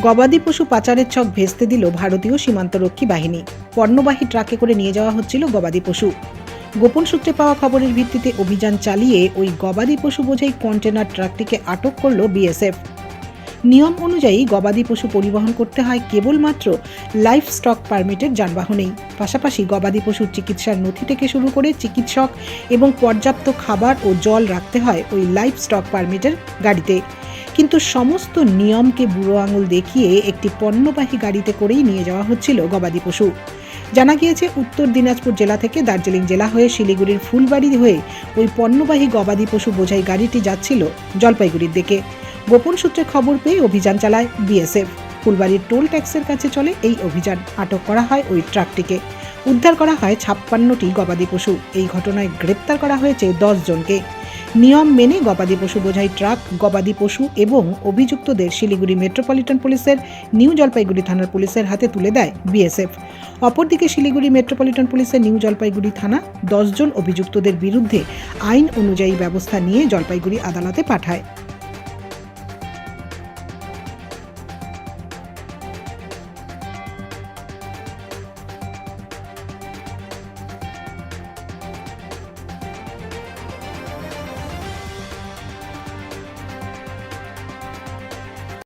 গবাদি পশু পাচারের ছক ভেস্তে দিল ভারতীয় সীমান্তরক্ষী বাহিনী। পণ্যবাহী ট্রাকে করে নিয়ে যাওয়া হচ্ছিল গবাদি পশু। গোপন সূত্রে পাওয়া খবরের ভিত্তিতে অভিযান চালিয়ে ওই গবাদি পশু বোঝাই কন্টেনার ট্রাকটিকে আটক করল বিএসএফ। নিয়ম অনুযায়ী গবাদি পশু পরিবহন করতে হয় কেবলমাত্র লাইফ স্টক পারমিটের যানবাহনেই। পাশাপাশি গবাদি পশুর চিকিৎসার নথি থেকে শুরু করে চিকিৎসক এবং পর্যাপ্ত খাবার ও জল রাখতে হয় ওই লাইফ স্টক পারমিটের গাড়িতে। কিন্তু সমস্ত নিয়মকে বুড়ো আঙুল দেখিয়ে একটি পণ্যবাহী গাড়িতে করেই নিয়ে যাওয়া হচ্ছিল গবাদি পশু। জানা গিয়েছে, উত্তর দিনাজপুর জেলা থেকে দার্জিলিং জেলা হয়ে শিলিগুড়ির ফুলবাড়ি হয়ে ওই পণ্যবাহী গবাদি পশু বোঝাই গাড়িটি যাচ্ছিল জলপাইগুড়ির দিকে। গোপন সূত্রে খবর পেয়ে অভিযান চালায় বিএসএফ। ফুলবাড়ির টোল ট্যাক্সের কাছে চলে এই অভিযান। আটক করা হয় ওই ট্রাকটিকে। উদ্ধার করা হয় 56টি গবাদি পশু। এই ঘটনায় গ্রেপ্তার করা হয়েছে 10 জনকে। নিয়ম মেনে গবাদি পশু বোঝাই ট্রাক, গবাদি পশু এবং অভিযুক্তদের শিলিগুড়ি মেট্রোপলিটন পুলিশের নিউ জলপাইগুড়ি থানার পুলিশের হাতে তুলে দেয় বিএসএফ। অপরদিকে শিলিগুড়ি মেট্রোপলিটন পুলিশের নিউ জলপাইগুড়ি থানা 10 জন অভিযুক্তদের বিরুদ্ধে আইন অনুযায়ী ব্যবস্থা নিয়ে জলপাইগুড়ি আদালতে পাঠায়।